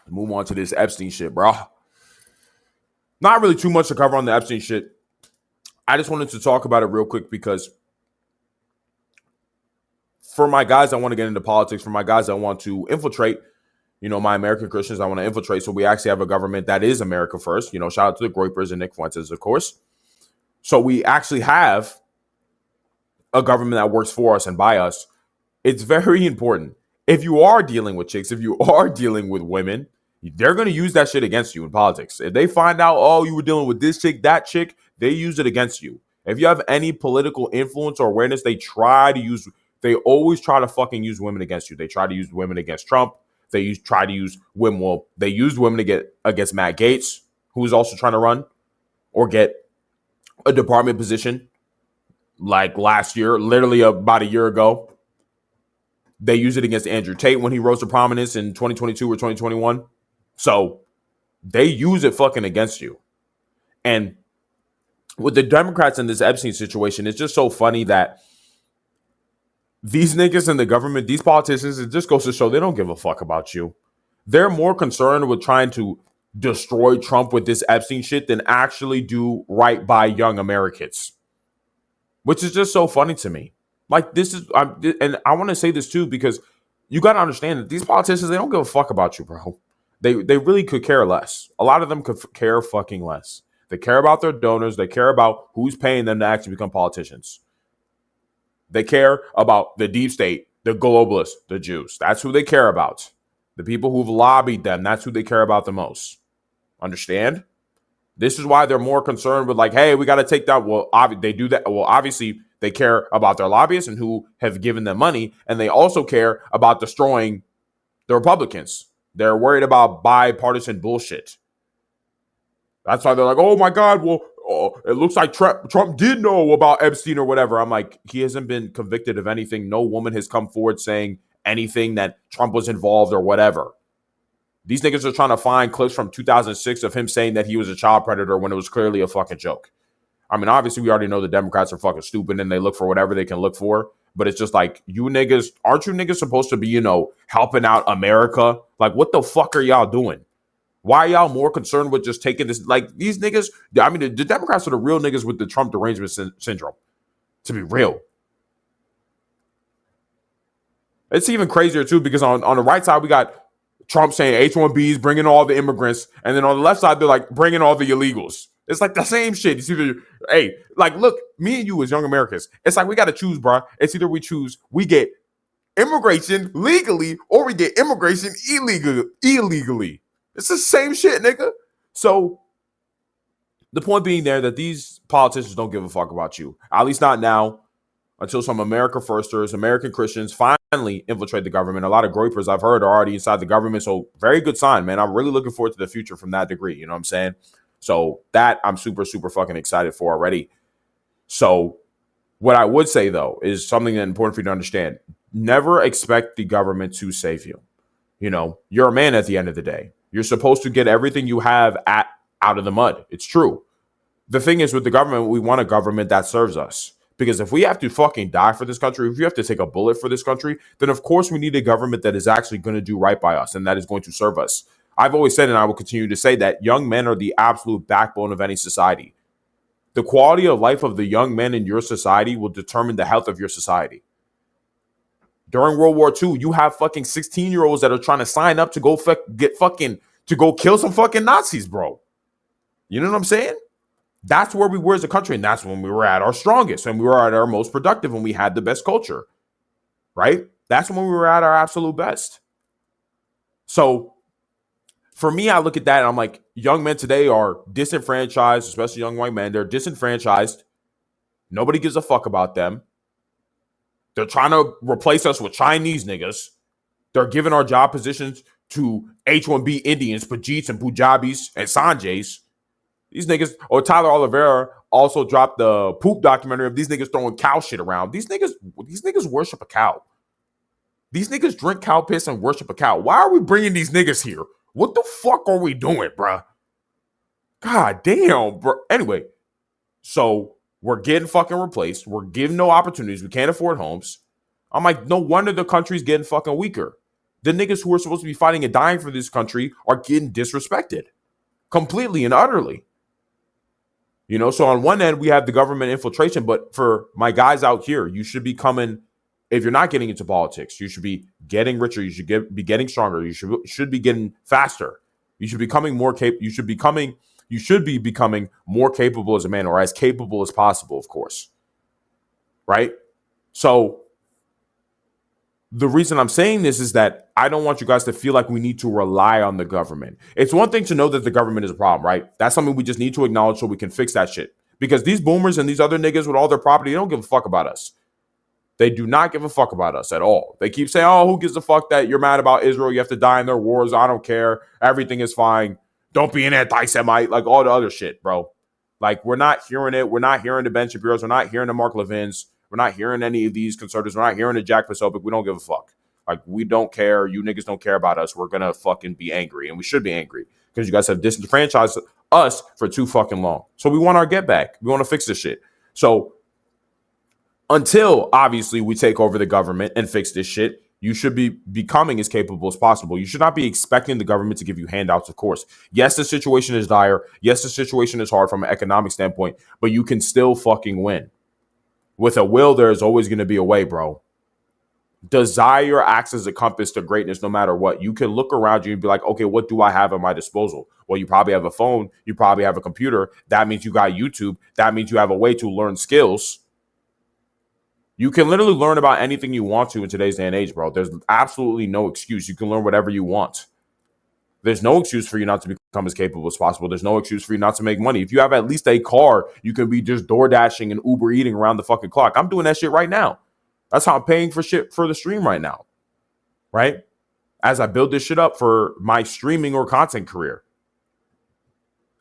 Move on to this Epstein shit, bro. Not really too much to cover on the Epstein shit. I just wanted to talk about it real quick because for my guys that want to get into politics, for my guys that want to infiltrate, my American Christians, I want to infiltrate. So we actually have a government that is America first. Shout out to the Groypers and Nick Fuentes, of course. So we actually have a government that works for us and by us. It's very important. If you are dealing with chicks, if you are dealing with women, they're going to use that shit against you in politics. If they find out, oh, you were dealing with this chick, that chick, they use it against you. If you have any political influence or awareness, they always try to fucking use women against you. They try to use women against Trump. Try to use women. Well, they used women to get against Matt Gaetz, who is also trying to run or get a department position like last year, literally about a year ago. They used it against Andrew Tate when he rose to prominence in 2022 or 2021. So they use it fucking against you. And with the Democrats in this Epstein situation, it's just so funny that these niggas in the government, these politicians, it just goes to show they don't give a fuck about you. They're more concerned with trying to destroy Trump with this Epstein shit than actually do right by young Americans, which is just so funny to me. Like and I want to say this too, because you got to understand that these politicians, they don't give a fuck about you, bro. They really could care less. A lot of them could care fucking less. They care about their donors. They care about who's paying them to actually become politicians. They care about the deep state, the globalists, the Jews. That's who they care about. The people who've lobbied them, that's who they care about the most. Understand? This is why they're more concerned with like, hey, we got to take that. Well, they do that. Well, obviously, they care about their lobbyists and who have given them money. And they also care about destroying the Republicans. They're worried about bipartisan bullshit. That's why they're like, oh, my God, well, it looks like Trump did know about Epstein or whatever. I'm like, he hasn't been convicted of anything. No woman has come forward saying anything that Trump was involved or whatever. These niggas are trying to find clips from 2006 of him saying that he was a child predator when it was clearly a fucking joke. I mean, obviously, we already know the Democrats are fucking stupid and they look for whatever they can look for. But it's just like, you niggas, aren't you niggas supposed to be, helping out America? Like, what the fuck are y'all doing? Why are y'all more concerned with just taking this? Like, these niggas, I mean, the Democrats are the real niggas with the Trump derangement syndrome, to be real. It's even crazier, too, because on the right side, we got Trump saying H-1Bs, bringing all the immigrants. And then on the left side, they're like, bringing all the illegals. It's like the same shit. It's either, hey, like, look, me and you as young Americans, it's like we got to choose, bro. It's either we get immigration legally or we get immigration illegally. It's the same shit, nigga. So the point being there that these politicians don't give a fuck about you. At least not now, until some America firsters, American Christians finally infiltrate the government. A lot of Groypers I've heard are already inside the government. So very good sign, man. I'm really looking forward to the future from that degree. You know what I'm saying? So that I'm super, super fucking excited for already. So what I would say, though, is something that's important for you to understand. Never expect the government to save you. You're a man at the end of the day. You're supposed to get everything you have out of the mud. It's true. The thing is, with the government, we want a government that serves us. Because if we have to fucking die for this country, if you have to take a bullet for this country, then of course we need a government that is actually going to do right by us and that is going to serve us. I've always said, and I will continue to say, that young men are the absolute backbone of any society. The quality of life of the young men in your society will determine the health of your society. During World War II, you have fucking 16-year-olds that are trying to sign up to go go kill some fucking Nazis, bro. You know what I'm saying? That's where we were as a country, and that's when we were at our strongest, and we were at our most productive, and we had the best culture, right? That's when we were at our absolute best. So for me, I look at that, and I'm like, young men today are disenfranchised, especially young white men. They're disenfranchised. Nobody gives a fuck about them. They're trying to replace us with Chinese niggas. They're giving our job positions to H-1B Indians, Pajeets, and Punjabis, and Sanjays. These niggas, or Tyler Oliveira also dropped the poop documentary of these niggas throwing cow shit around. These niggas worship a cow. These niggas drink cow piss and worship a cow. Why are we bringing these niggas here? What the fuck are we doing, bruh? God damn, bro. Anyway, so we're getting fucking replaced. We're giving no opportunities. We can't afford homes. I'm like, no wonder the country's getting fucking weaker. The niggas who are supposed to be fighting and dying for this country are getting disrespected completely and utterly. So on one end, we have the government infiltration, but for my guys out here, you should be coming, if you're not getting into politics, you should be getting richer, you should be getting stronger, you should be getting faster. You should be becoming more capable, you should be becoming more capable as a man, or as capable as possible, of course. Right? So the reason I'm saying this is that I don't want you guys to feel like we need to rely on the government. It's one thing to know that the government is a problem, right? That's something we just need to acknowledge so we can fix that shit. Because these boomers and these other niggas with all their property, they don't give a fuck about us. They do not give a fuck about us at all. They keep saying, oh, who gives a fuck that you're mad about Israel? You have to die in their wars. I don't care. Everything is fine. Don't be an anti-Semite. Like all the other shit, bro. Like we're not hearing it. We're not hearing the Ben Shapiro's. We're not hearing the Mark Levins. We're not hearing any of these conservatives. We're not hearing the Jack Posobiec. We don't give a fuck. Like, we don't care. You niggas don't care about us. We're going to fucking be angry. And we should be angry because you guys have disenfranchised us for too fucking long. So we want our get back. We want to fix this shit. So until, obviously, we take over the government and fix this shit, you should be becoming as capable as possible. You should not be expecting the government to give you handouts, of course. Yes, the situation is dire. Yes, the situation is hard from an economic standpoint, but you can still fucking win. With a will, there is always going to be a way, bro. Desire acts as a compass to greatness no matter what. You can look around you and be like, okay, what do I have at my disposal? Well, you probably have a phone. You probably have a computer. That means you got YouTube. That means you have a way to learn skills. You can literally learn about anything you want to in today's day and age, bro. There's absolutely no excuse. You can learn whatever you want. There's no excuse for you not to become as capable as possible. There's no excuse for you not to make money. If you have at least a car, you can be just door dashing and Uber eating around the fucking clock. I'm doing that shit right now. That's how I'm paying for shit for the stream right now. Right? As I build this shit up for my streaming or content career.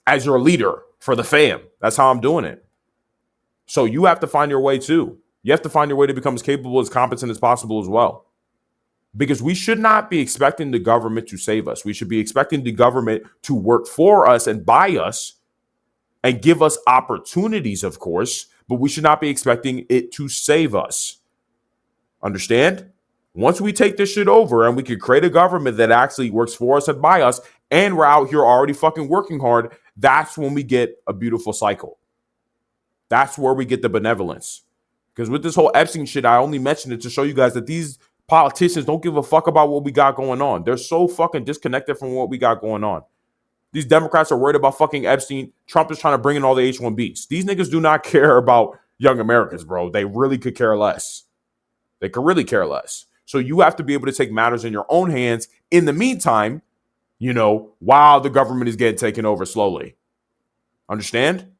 As your leader for the fam. That's how I'm doing it. So you have to find your way too. You have to find your way to become as capable, as competent as possible as well. Because we should not be expecting the government to save us. We should be expecting the government to work for us and by us and give us opportunities, of course, but we should not be expecting it to save us. Understand? Once we take this shit over and we can create a government that actually works for us and by us, and we're out here already fucking working hard, that's when we get a beautiful cycle. That's where we get the benevolence. Because with this whole Epstein shit, I only mentioned it to show you guys that these politicians don't give a fuck about what we got going on. They're so fucking disconnected from what we got going on. These Democrats are worried about fucking Epstein. Trump is trying to bring in all the H-1Bs. These niggas do not care about young Americans, bro. They really could care less. They could really care less. So you have to be able to take matters in your own hands in the meantime, while the government is getting taken over slowly. Understand?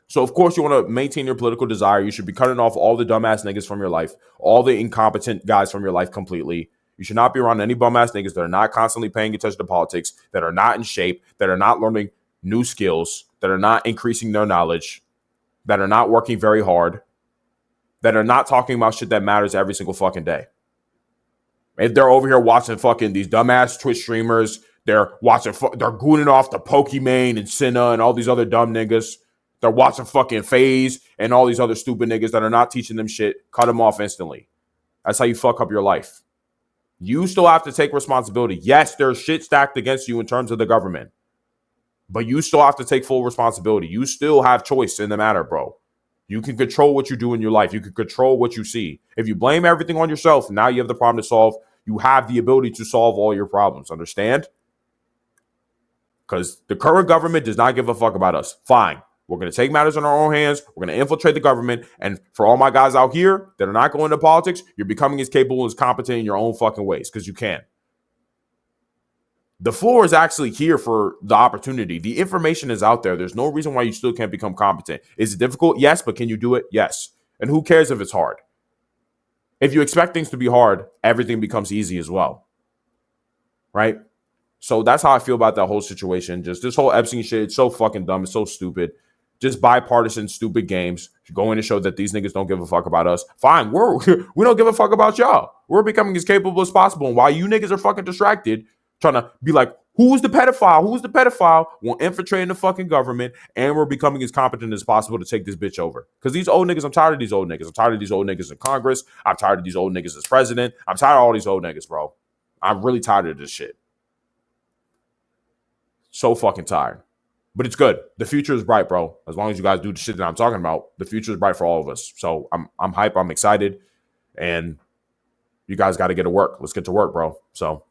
So, of course, you want to maintain your political desire. You should be cutting off all the dumbass niggas from your life, all the incompetent guys from your life completely. You should not be around any bum-ass niggas that are not constantly paying attention to politics, that are not in shape, that are not learning new skills, that are not increasing their knowledge, that are not working very hard, that are not talking about shit that matters every single fucking day. If they're over here watching fucking these dumbass Twitch streamers, they're gooning off the Pokimane and Cinna and all these other dumb niggas. They're watching fucking FaZe and all these other stupid niggas that are not teaching them shit. Cut them off instantly. That's how you fuck up your life. You still have to take responsibility. Yes, there's shit stacked against you in terms of the government. But you still have to take full responsibility. You still have choice in the matter, bro. You can control what you do in your life. You can control what you see. If you blame everything on yourself, now you have the problem to solve. You have the ability to solve all your problems. Understand? Because the current government does not give a fuck about us. Fine. We're going to take matters in our own hands. We're going to infiltrate the government. And for all my guys out here that are not going into politics, you're becoming as capable and as competent in your own fucking ways because you can. The floor is actually here for the opportunity. The information is out there. There's no reason why you still can't become competent. Is it difficult? Yes, but can you do it? Yes. And who cares if it's hard? If you expect things to be hard, everything becomes easy as well. Right? So that's how I feel about that whole situation. Just this whole Epstein shit, it's so fucking dumb. It's so stupid. Just bipartisan, stupid games going to show that these niggas don't give a fuck about us. Fine, we don't give a fuck about y'all. We're becoming as capable as possible. And while you niggas are fucking distracted, trying to be like, Who's the pedophile? Who's the pedophile? We're infiltrating the fucking government and we're becoming as competent as possible to take this bitch over. Because these old niggas, I'm tired of these old niggas. I'm tired of these old niggas in Congress. I'm tired of these old niggas as president. I'm tired of all these old niggas, bro. I'm really tired of this shit. So fucking tired. But it's good. The future is bright, bro. As long as you guys do the shit that I'm talking about, the future is bright for all of us. So I'm hype. I'm excited. And you guys got to get to work. Let's get to work, bro. So